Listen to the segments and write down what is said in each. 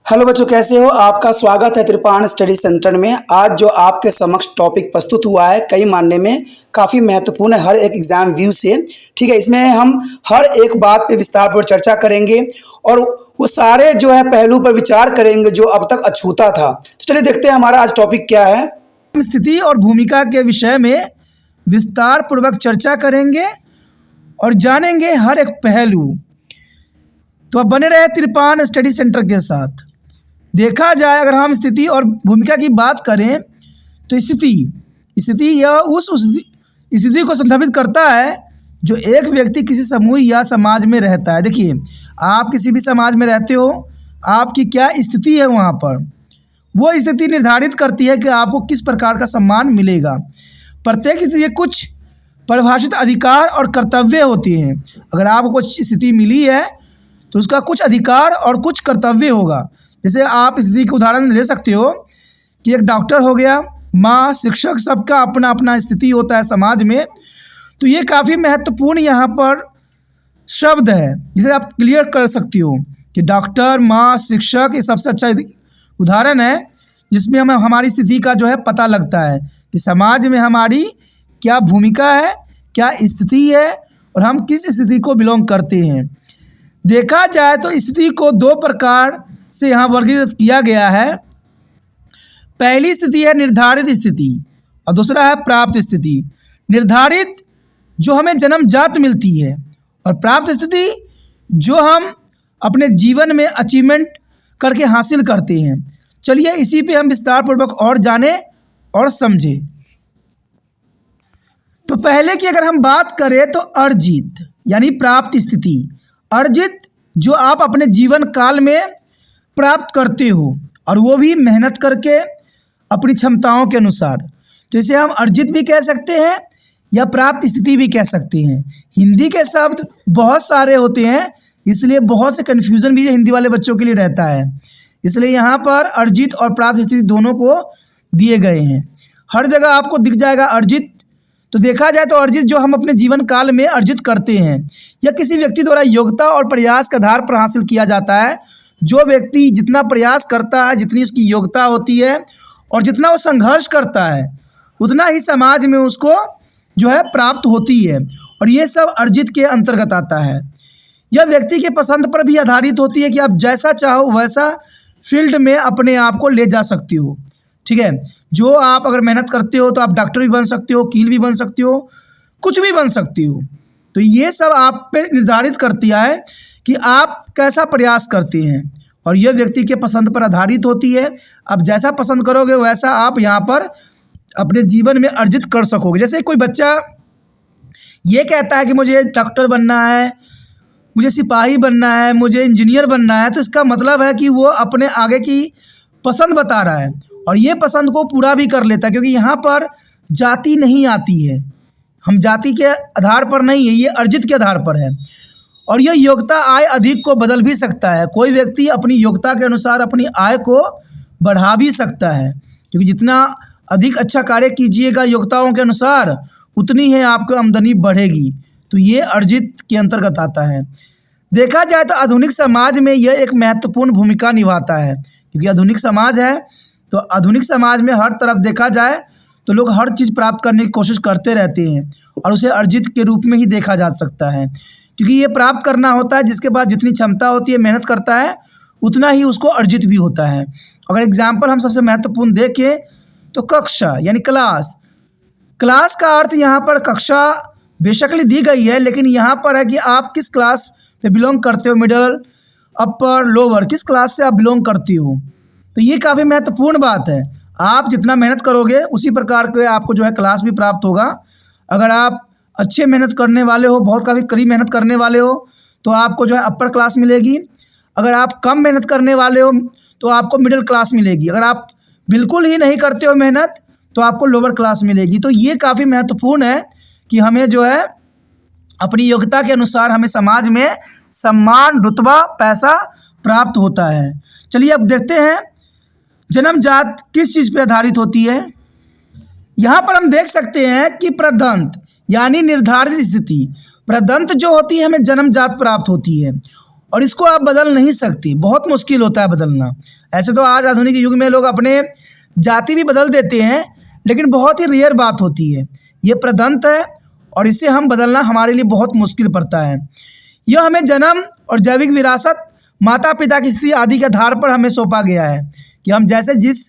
Hello बच्चों, कैसे हो? आपका स्वागत है त्रिपाण स्टडी सेंटर में। आज जो आपके समक्ष टॉपिक प्रस्तुत हुआ है कई मानने में काफ़ी महत्वपूर्ण है हर एक एग्जाम व्यू से। ठीक है, इसमें हम हर एक बात पे विस्तार पर चर्चा करेंगे और वो सारे जो है पहलू पर विचार करेंगे जो अब तक अछूता था। तो चलिए देखते हैं हमारा आज टॉपिक क्या है। स्थिति और भूमिका के विषय में विस्तार पूर्वक चर्चा करेंगे और जानेंगे हर एक पहलू। तो अब बने रहे त्रिपाण स्टडी सेंटर के साथ। देखा जाए, अगर हम स्थिति और भूमिका की बात करें तो स्थिति यह उस स्थिति को संदर्भित करता है जो एक व्यक्ति किसी समूह या समाज में रहता है। देखिए, आप किसी भी समाज में रहते हो, आपकी क्या स्थिति है वहाँ पर, वो स्थिति निर्धारित करती है कि आपको किस प्रकार का सम्मान मिलेगा। प्रत्येक स्थिति के कुछ परिभाषित अधिकार और कर्तव्य होती हैं। अगर आपको कुछ स्थिति मिली है तो उसका कुछ अधिकार और कुछ कर्तव्य होगा। जैसे आप स्थिति के उदाहरण ले सकते हो कि एक डॉक्टर हो गया, माँ, शिक्षक, सबका अपना अपना स्थिति होता है समाज में। तो ये काफ़ी महत्वपूर्ण यहाँ पर शब्द है जिसे आप क्लियर कर सकती हो कि डॉक्टर, माँ, शिक्षक ये सबसे अच्छा उदाहरण है जिसमें हमें हमारी स्थिति का जो है पता लगता है कि समाज में हमारी क्या भूमिका है, क्या स्थिति है और हम किस स्थिति को बिलोंग करते हैं। देखा जाए तो स्थिति को दो प्रकार से यहाँ वर्गीकृत किया गया है। पहली स्थिति है निर्धारित स्थिति और दूसरा है प्राप्त स्थिति। निर्धारित जो हमें जन्मजात मिलती है और प्राप्त स्थिति जो हम अपने जीवन में अचीवमेंट करके हासिल करते हैं। चलिए इसी पे हम विस्तार पूर्वक और जाने और समझें। तो पहले की अगर हम बात करें तो अर्जित यानी प्राप्त स्थिति। अर्जित जो आप अपने जीवन काल में प्राप्त करते हो और वो भी मेहनत करके अपनी क्षमताओं के अनुसार। तो इसे हम अर्जित भी कह सकते हैं या प्राप्त स्थिति भी कह सकते हैं। हिंदी के शब्द बहुत सारे होते हैं, इसलिए बहुत से कन्फ्यूज़न भी हिंदी वाले बच्चों के लिए रहता है। इसलिए यहाँ पर अर्जित और प्राप्त स्थिति दोनों को दिए गए हैं। हर जगह आपको दिख जाएगा अर्जित। तो देखा जाए तो अर्जित जो हम अपने जीवन काल में अर्जित करते हैं या किसी व्यक्ति द्वारा योग्यता और प्रयास के आधार पर हासिल किया जाता है। जो व्यक्ति जितना प्रयास करता है, जितनी उसकी योग्यता होती है और जितना वो संघर्ष करता है, उतना ही समाज में उसको जो है प्राप्त होती है और ये सब अर्जित के अंतर्गत आता है। यह व्यक्ति के पसंद पर भी आधारित होती है कि आप जैसा चाहो वैसा फील्ड में अपने आप को ले जा सकते हो। ठीक है, जो आप अगर मेहनत करते हो तो आप डॉक्टर भी बन सकते हो, वकील भी बन सकते हो, कुछ भी बन सकते हो। तो ये सब आप पे निर्धारित करती है कि आप कैसा प्रयास करते हैं और यह व्यक्ति के पसंद पर आधारित होती है। आप जैसा पसंद करोगे वैसा आप यहाँ पर अपने जीवन में अर्जित कर सकोगे। जैसे कोई बच्चा ये कहता है कि मुझे डॉक्टर बनना है, मुझे सिपाही बनना है, मुझे इंजीनियर बनना है, तो इसका मतलब है कि वो अपने आगे की पसंद बता रहा है और ये पसंद को पूरा भी कर लेता है, क्योंकि यहाँ पर जाति नहीं आती है। हम जाति के आधार पर नहीं है, ये अर्जित के आधार पर है। और यह योग्यता आय अधिक को बदल भी सकता है। कोई व्यक्ति अपनी योग्यता के अनुसार अपनी आय को बढ़ा भी सकता है, क्योंकि जितना अधिक अच्छा कार्य कीजिएगा योग्यताओं के अनुसार उतनी ही आपको आमदनी बढ़ेगी। तो ये अर्जित के अंतर्गत आता है। देखा जाए तो आधुनिक समाज में यह एक महत्वपूर्ण भूमिका निभाता है, क्योंकि आधुनिक समाज है तो आधुनिक समाज में हर तरफ देखा जाए तो लोग हर चीज़ प्राप्त करने की कोशिश करते रहते हैं और उसे अर्जित के रूप में ही देखा जा सकता है, क्योंकि ये प्राप्त करना होता है। जिसके बाद जितनी क्षमता होती है, मेहनत करता है, उतना ही उसको अर्जित भी होता है। अगर एग्जाम्पल हम सबसे महत्वपूर्ण देखें तो कक्षा यानी क्लास। क्लास का अर्थ यहाँ पर कक्षा बेशकली दी गई है, लेकिन यहाँ पर है कि आप किस क्लास पे बिलोंग करते हो, मिडल, अपर, लोअर, किस क्लास से आप बिलोंग करती हो। तो ये काफ़ी महत्वपूर्ण बात है। आप जितना मेहनत करोगे उसी प्रकार के आपको जो है क्लास भी प्राप्त होगा। अगर आप अच्छे मेहनत करने वाले हो, बहुत काफ़ी कड़ी मेहनत करने वाले हो, तो आपको जो है अपर क्लास मिलेगी। अगर आप कम मेहनत करने वाले हो तो आपको मिडिल क्लास मिलेगी। अगर आप बिल्कुल ही नहीं करते हो मेहनत तो आपको लोअर क्लास मिलेगी। तो ये काफ़ी महत्वपूर्ण है कि हमें जो है अपनी योग्यता के अनुसार हमें समाज में सम्मान, रुतबा, पैसा प्राप्त होता है। चलिए अब देखते हैं जन्मजात किस चीज़ पर आधारित होती है। यहाँ पर हम देख सकते हैं कि प्रदंत यानी निर्धारित स्थिति। प्रदंत जो होती है हमें जन्मजात प्राप्त होती है और इसको आप बदल नहीं सकती, बहुत मुश्किल होता है बदलना। ऐसे तो आज आधुनिक युग में लोग अपने जाति भी बदल देते हैं, लेकिन बहुत ही रेयर बात होती है। ये प्रदंत है और इसे हम बदलना हमारे लिए बहुत मुश्किल पड़ता है। यह हमें जन्म और जैविक विरासत, माता पिता की स्थिति आदि के आधार पर हमें सौंपा गया है कि हम जैसे जिस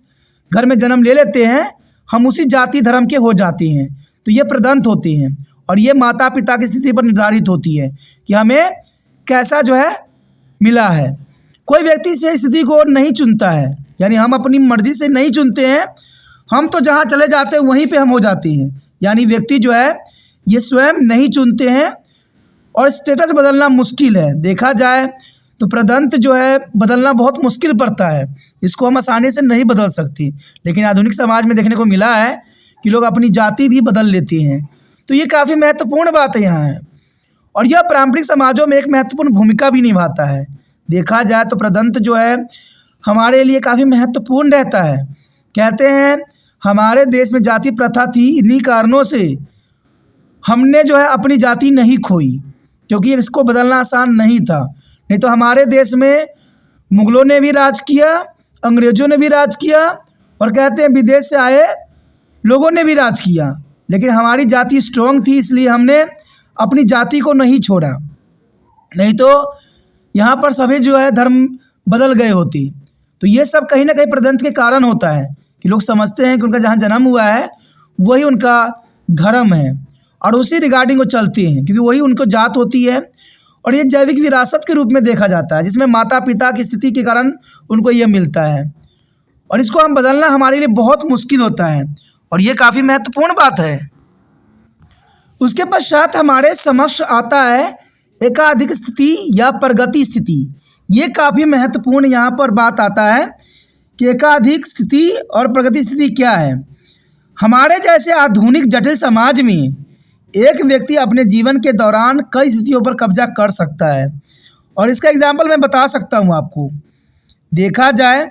घर में जन्म ले लेते हैं हम उसी जाति धर्म के हो जाते हैं। तो ये प्रदंत होते हैं और ये माता पिता की स्थिति पर निर्धारित होती है कि हमें कैसा जो है मिला है। कोई व्यक्ति से स्थिति को नहीं चुनता है, यानी हम अपनी मर्जी से नहीं चुनते हैं, हम तो जहाँ चले जाते हैं वहीं पे हम हो जाते हैं। यानी व्यक्ति जो है ये स्वयं नहीं चुनते हैं और स्टेटस बदलना मुश्किल है। देखा जाए तो प्रदंत जो है बदलना बहुत मुश्किल पड़ता है, इसको हम आसानी से नहीं बदल सकते। लेकिन आधुनिक समाज में देखने को मिला है कि लोग अपनी जाति भी बदल लेते हैं। तो ये काफ़ी महत्वपूर्ण बात है यहाँ है और यह पारंपरिक समाजों में एक महत्वपूर्ण भूमिका भी निभाता है। देखा जाए तो प्रदंत जो है हमारे लिए काफ़ी महत्वपूर्ण रहता है। कहते हैं हमारे देश में जाति प्रथा थी, इन्हीं कारणों से हमने जो है अपनी जाति नहीं खोई, क्योंकि इसको बदलना आसान नहीं था। नहीं तो हमारे देश में मुग़लों ने भी राज किया, अंग्रेज़ों ने भी राज किया और कहते हैं विदेश से आए लोगों ने भी राज किया, लेकिन हमारी जाति स्ट्रॉन्ग थी, इसलिए हमने अपनी जाति को नहीं छोड़ा। नहीं तो यहाँ पर सभी जो है धर्म बदल गए होती। तो ये सब कहीं ना कहीं प्रदंत के कारण होता है कि लोग समझते हैं कि उनका जहाँ जन्म हुआ है वही उनका धर्म है और उसी रिगार्डिंग वो चलते हैं, क्योंकि वही उनको जात होती है। और ये जैविक विरासत के रूप में देखा जाता है, जिसमें माता पिता की स्थिति के कारण उनको ये मिलता है और इसको हम बदलना हमारे लिए बहुत मुश्किल होता है और ये काफ़ी महत्वपूर्ण बात है। उसके पश्चात हमारे समक्ष आता है एकाधिक स्थिति या प्रगति स्थिति। ये काफ़ी महत्वपूर्ण यहाँ पर बात आता है कि एकाधिक स्थिति और प्रगति स्थिति क्या है। हमारे जैसे आधुनिक जटिल समाज में एक व्यक्ति अपने जीवन के दौरान कई स्थितियों पर कब्जा कर सकता है और इसका एग्जाम्पल मैं बता सकता हूँ आपको। देखा जाए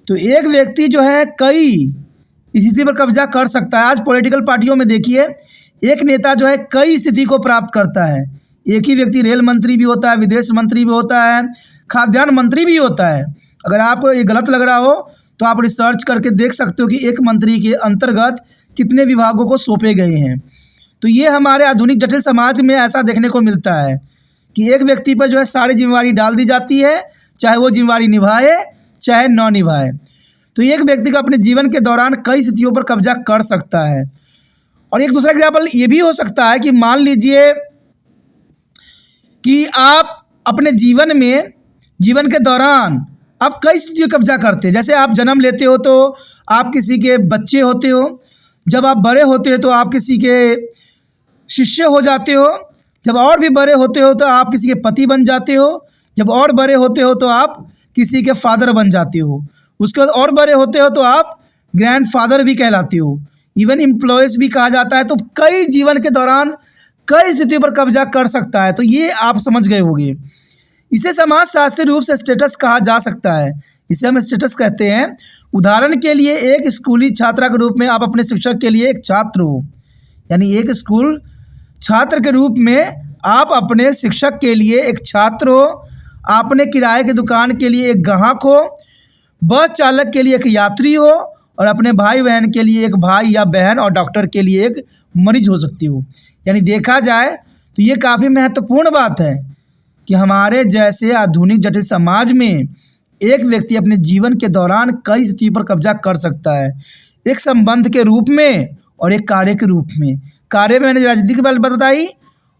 तो एक व्यक्ति जो है कई स्थिति पर कब्जा कर सकता है। आज पॉलिटिकल पार्टियों में देखिए एक नेता जो है कई स्थिति को प्राप्त करता है। एक ही व्यक्ति रेल मंत्री भी होता है, विदेश मंत्री भी होता है, खाद्यान्न मंत्री भी होता है। अगर आपको ये गलत लग रहा हो तो आप रिसर्च करके देख सकते हो कि एक मंत्री के अंतर्गत कितने विभागों को सौंपे गए हैं। तो ये हमारे आधुनिक जटिल समाज में ऐसा देखने को मिलता है कि एक व्यक्ति पर जो है सारी जिम्मेवारी डाल दी जाती है, चाहे वो जिम्मेवारी निभाए चाहे न निभाए। तो एक व्यक्ति को अपने जीवन के दौरान कई स्थितियों पर कब्जा कर सकता है। और एक दूसरा एग्जाम्पल ये भी हो सकता है कि मान लीजिए कि आप अपने जीवन के दौरान आप कई स्थितियों पर कब्जा करते हैं। जैसे आप जन्म लेते हो तो आप किसी के बच्चे होते हो, जब आप बड़े होते हो तो आप किसी के शिष्य हो जाते हो, जब और भी बड़े होते हो तो आप किसी के पति बन जाते हो, जब और बड़े होते हो तो आप किसी के फादर बन जाते हो, उसके बाद और बड़े होते हो तो आप ग्रैंडफादर भी कहलाते हो, इवन एम्प्लॉयज़ भी कहा जाता है। तो कई जीवन के दौरान कई स्थिति पर कब्जा कर सकता है। तो ये आप समझ गए होंगे। इसे समाज शास्त्रीय रूप से स्टेटस कहा जा सकता है, इसे हम स्टेटस कहते हैं। उदाहरण के लिए एक स्कूली छात्रा के रूप में आप अपने शिक्षक के लिए एक छात्र हो, यानी एक स्कूल छात्र के रूप में आप अपने शिक्षक के लिए एक छात्र हो, आपने किराए की दुकान के लिए एक ग्राहक हो, बस चालक के लिए एक यात्री हो और अपने भाई बहन के लिए एक भाई या बहन और डॉक्टर के लिए एक मरीज हो सकती हो। यानी देखा जाए तो ये काफ़ी महत्वपूर्ण बात है कि हमारे जैसे आधुनिक जटिल समाज में एक व्यक्ति अपने जीवन के दौरान कई स्थितियों पर कब्जा कर सकता है, एक संबंध के रूप में और एक कार्य के रूप में। कार्य में मैंने राजनीति की बात बताई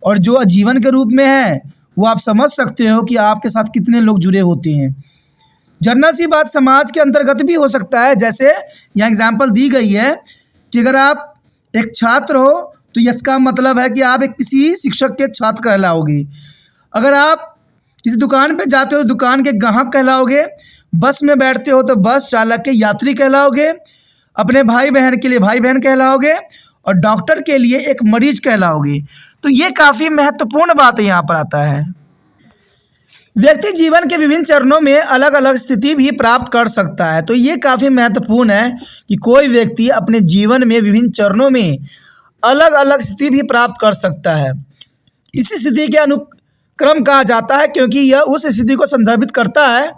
और जो जीवन के रूप में है वो आप समझ सकते हो कि आपके साथ कितने लोग जुड़े होते हैं। जनरल सी बात समाज के अंतर्गत भी हो सकता है। जैसे यहाँ एग्जाम्पल दी गई है कि अगर आप एक छात्र हो तो इसका मतलब है कि आप एक किसी शिक्षक के छात्र कहलाओगे। अगर आप किसी दुकान पे जाते हो तो दुकान के ग्राहक कहलाओगे, बस में बैठते हो तो बस चालक के यात्री कहलाओगे, अपने भाई बहन के लिए भाई बहन कहलाओगे और डॉक्टर के लिए एक मरीज कहलाओगे। तो ये काफ़ी महत्वपूर्ण बात यहाँ पर आता है। व्यक्ति जीवन के विभिन्न चरणों में अलग अलग स्थिति भी प्राप्त कर सकता है। तो ये काफ़ी महत्वपूर्ण है कि कोई व्यक्ति अपने जीवन में विभिन्न चरणों में अलग अलग स्थिति भी प्राप्त कर सकता है। इसी स्थिति के क्रम कहा जाता है, क्योंकि यह उस स्थिति को संदर्भित करता है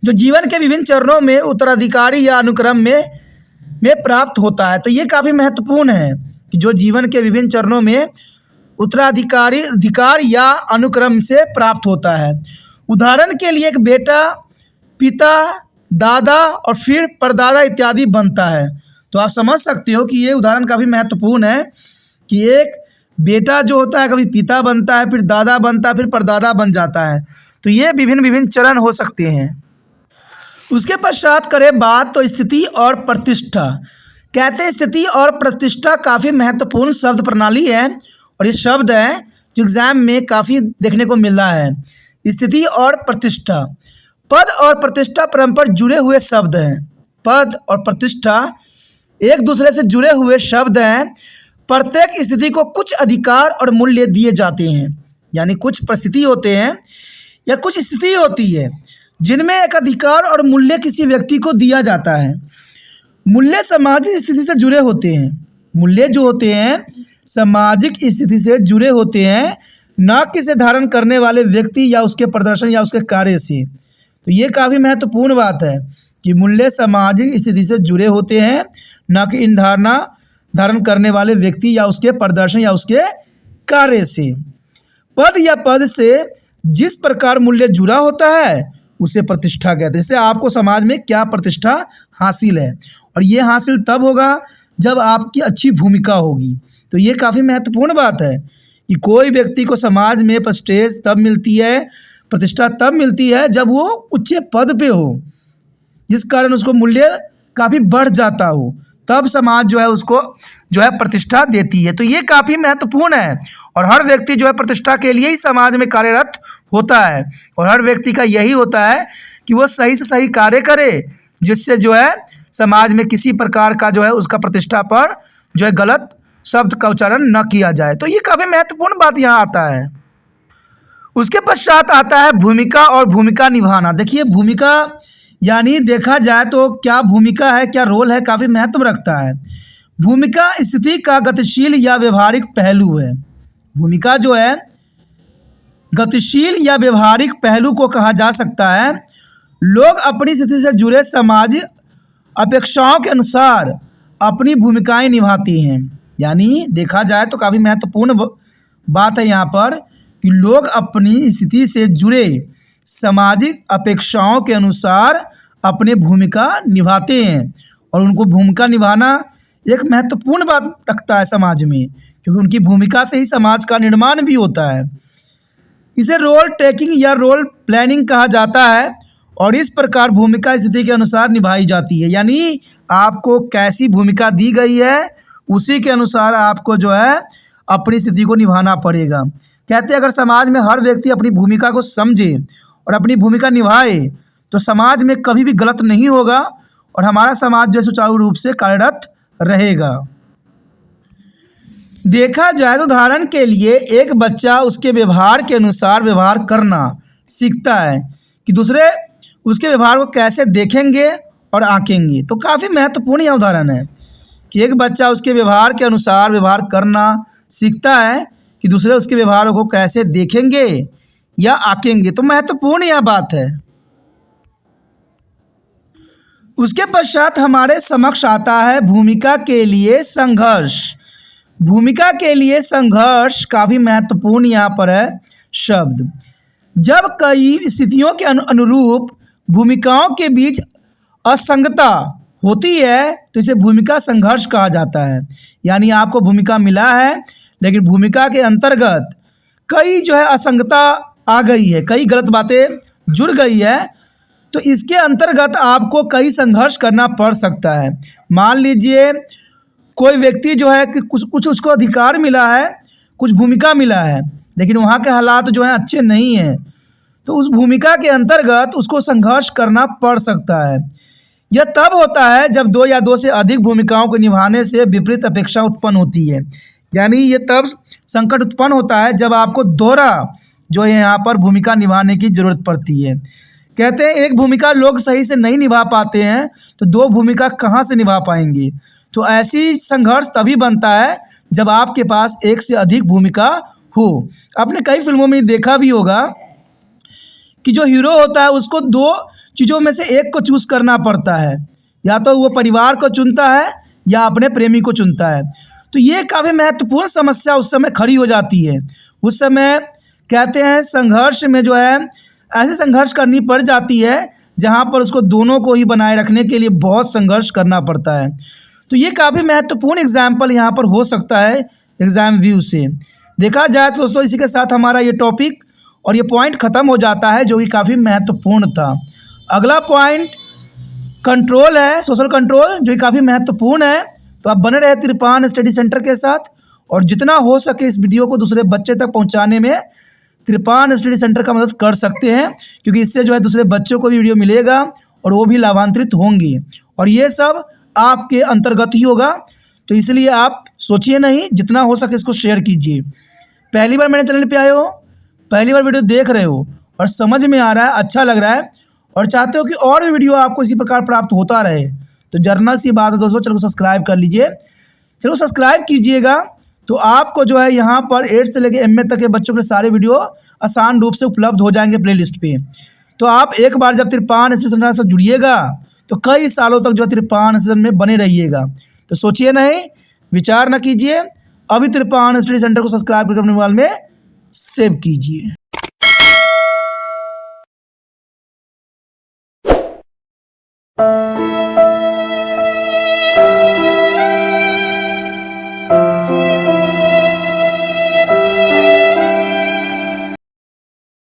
जो जीवन के विभिन्न चरणों में उत्तराधिकारी या अनुक्रम में प्राप्त होता है। तो ये काफ़ी महत्वपूर्ण है कि जो जीवन के विभिन्न चरणों में अधिकार या अनुक्रम से प्राप्त होता है। उदाहरण के लिए एक बेटा पिता, दादा और फिर परदादा इत्यादि बनता है। तो आप समझ सकते हो कि ये उदाहरण काफ़ी महत्वपूर्ण है कि एक बेटा जो होता है कभी पिता बनता है, फिर दादा बनता है, फिर परदादा बन जाता है। तो ये विभिन्न चरण हो सकते हैं। उसके पश्चात करें बात तो स्थिति और प्रतिष्ठा। कहते हैं स्थिति और प्रतिष्ठा काफ़ी महत्वपूर्ण शब्द प्रणाली है और ये शब्द है जो एग्जाम में काफ़ी देखने को मिल रहा है। स्थिति और प्रतिष्ठा, पद और प्रतिष्ठा परस्पर जुड़े हुए शब्द हैं। पद और प्रतिष्ठा एक दूसरे से जुड़े हुए शब्द हैं। प्रत्येक स्थिति को कुछ अधिकार और मूल्य दिए जाते हैं, यानी कुछ परिस्थिति होते हैं या कुछ स्थिति होती है जिनमें एक अधिकार और मूल्य किसी व्यक्ति को दिया जाता है। मूल्य सामाजिक स्थिति से जुड़े होते हैं। मूल्य जो होते हैं सामाजिक स्थिति से जुड़े होते हैं, न कि इसे धारण करने वाले व्यक्ति या उसके प्रदर्शन या उसके कार्य से। तो ये काफ़ी महत्वपूर्ण बात है कि मूल्य सामाजिक स्थिति से जुड़े होते हैं, न कि इन धारण करने वाले व्यक्ति या उसके प्रदर्शन या उसके कार्य से। पद या पद से जिस प्रकार मूल्य जुड़ा होता है उसे प्रतिष्ठा कहते हैं। जैसे आपको समाज में क्या प्रतिष्ठा हासिल है, और ये हासिल तब होगा जब आपकी अच्छी भूमिका होगी। तो ये काफ़ी महत्वपूर्ण बात है कि कोई व्यक्ति को समाज में प्रेस्टीज तब मिलती है, प्रतिष्ठा तब मिलती है जब वो उच्च पद पे हो, जिस कारण उसको मूल्य काफ़ी बढ़ जाता हो, तब समाज जो है उसको जो है प्रतिष्ठा देती है। तो ये काफ़ी महत्वपूर्ण है और हर व्यक्ति जो है प्रतिष्ठा के लिए ही समाज में कार्यरत होता है और हर व्यक्ति का यही होता है कि वो सही से सही कार्य करे, जिससे जो है समाज में किसी प्रकार का जो है उसका प्रतिष्ठा पर जो है गलत शब्द का उच्चारण न किया जाए। तो ये काफ़ी महत्वपूर्ण बात यहाँ आता है। उसके पश्चात आता है भूमिका और भूमिका निभाना। देखिए भूमिका यानी देखा जाए तो क्या भूमिका है, क्या रोल है, काफ़ी महत्व रखता है। भूमिका स्थिति का गतिशील या व्यवहारिक पहलू है। भूमिका जो है गतिशील या व्यवहारिक पहलू को कहा जा सकता है। लोग अपनी स्थिति से जुड़े सामाजिक अपेक्षाओं के अनुसार अपनी भूमिकाएं निभाती हैं। यानी देखा जाए तो काफ़ी महत्वपूर्ण बात है यहाँ पर कि लोग अपनी स्थिति से जुड़े सामाजिक अपेक्षाओं के अनुसार अपने भूमिका निभाते हैं और उनको भूमिका निभाना एक महत्वपूर्ण बात रखता है समाज में, क्योंकि उनकी भूमिका से ही समाज का निर्माण भी होता है। इसे रोल टेकिंग या रोल प्लानिंग कहा जाता है और इस प्रकार भूमिका स्थिति के अनुसार निभाई जाती है। यानी आपको कैसी भूमिका दी गई है उसी के अनुसार आपको जो है अपनी स्थिति को निभाना पड़ेगा। कहते हैं अगर समाज में हर व्यक्ति अपनी भूमिका को समझे और अपनी भूमिका निभाए तो समाज में कभी भी गलत नहीं होगा और हमारा समाज जो सुचारू रूप से कार्यरत रहेगा। देखा जाए तो उदाहरण के लिए एक बच्चा उसके व्यवहार के अनुसार व्यवहार करना सीखता है कि दूसरे उसके व्यवहार को कैसे देखेंगे और आंकेंगे। तो काफ़ी महत्वपूर्ण यह उदाहरण है कि एक बच्चा उसके व्यवहार के अनुसार व्यवहार करना सीखता है कि दूसरे उसके व्यवहार को कैसे देखेंगे या आंकेंगे। तो महत्वपूर्ण यह बात है। उसके पश्चात हमारे समक्ष आता है भूमिका के लिए संघर्ष। भूमिका के लिए संघर्ष काफ़ी महत्वपूर्ण यहाँ पर है शब्द। जब कई स्थितियों के अनुरूप भूमिकाओं के बीच असंगतता होती है तो इसे भूमिका संघर्ष कहा जाता है। यानी आपको भूमिका मिला है लेकिन भूमिका के अंतर्गत कई जो है असंगतता आ गई है, कई गलत बातें जुड़ गई है, तो इसके अंतर्गत आपको कई संघर्ष करना पड़ सकता है। मान लीजिए कोई व्यक्ति जो है कि कुछ उसको अधिकार मिला है, कुछ भूमिका मिला है, लेकिन वहाँ के हालात जो हैं अच्छे नहीं हैं, तो उस भूमिका के अंतर्गत उसको संघर्ष करना पड़ सकता है। यह तब होता है जब दो या दो से अधिक भूमिकाओं को निभाने से विपरीत अपेक्षा उत्पन्न होती है। यानी ये तब संकट उत्पन्न होता है जब आपको दोहरा जो है यहाँ पर भूमिका निभाने की ज़रूरत पड़ती है। कहते हैं एक भूमिका लोग सही से नहीं निभा पाते हैं तो दो भूमिका कहाँ से निभा पाएंगे। तो ऐसी संघर्ष तभी बनता है जब आपके पास एक से अधिक भूमिका हो। आपने कई फिल्मों में देखा भी होगा कि जो हीरो होता है उसको दो चीज़ों में से एक को चूज़ करना पड़ता है, या तो वो परिवार को चुनता है या अपने प्रेमी को चुनता है। तो ये काफ़ी महत्वपूर्ण समस्या उस समय खड़ी हो जाती है। उस समय कहते हैं संघर्ष में जो है ऐसे संघर्ष करनी पड़ जाती है जहाँ पर उसको दोनों को ही बनाए रखने के लिए बहुत संघर्ष करना पड़ता है। तो ये काफ़ी महत्वपूर्ण एग्जाम्पल यहाँ पर हो सकता है एग्ज़ाम व्यू से देखा जाए तो। दोस्तों इसी के साथ हमारा ये टॉपिक और ये पॉइंट ख़त्म हो जाता है जो कि काफ़ी महत्वपूर्ण था। अगला पॉइंट कंट्रोल है, सोशल कंट्रोल, जो कि काफ़ी महत्वपूर्ण है। तो आप बने रहे त्रिपान स्टडी सेंटर के साथ और जितना हो सके इस वीडियो को दूसरे बच्चे तक पहुंचाने में त्रिपान स्टडी सेंटर का मदद कर सकते हैं, क्योंकि इससे जो है दूसरे बच्चों को भी वीडियो मिलेगा और वो भी लाभान्वित होंगे और ये सब आपके अंतर्गत ही होगा। तो इसलिए आप सोचिए नहीं, जितना हो सके इसको शेयर कीजिए। पहली बार मेरे चैनल पे आए हो, पहली बार वीडियो देख रहे हो और समझ में आ रहा है, अच्छा लग रहा है और चाहते हो कि और भी वीडियो आपको इसी प्रकार प्राप्त होता रहे, तो जर्नल सी बात है दोस्तों, चलो सब्सक्राइब कर लीजिए। चलो सब्सक्राइब कीजिएगा तो आपको जो है यहाँ पर 8 से लेकर MA तक के बच्चों के सारे वीडियो आसान रूप से उपलब्ध हो जाएंगे प्लेलिस्ट पे। तो आप एक बार जब त्रिपान स्टडी सेंटर से जुड़िएगा तो कई सालों तक जो त्रिपान स्टडी में बने रहिएगा। तो सोचिए नहीं, विचार न कीजिए, अभी त्रिपान स्टडी सेंटर को सब्सक्राइब करके अपने मोबाइल में सेव कीजिए।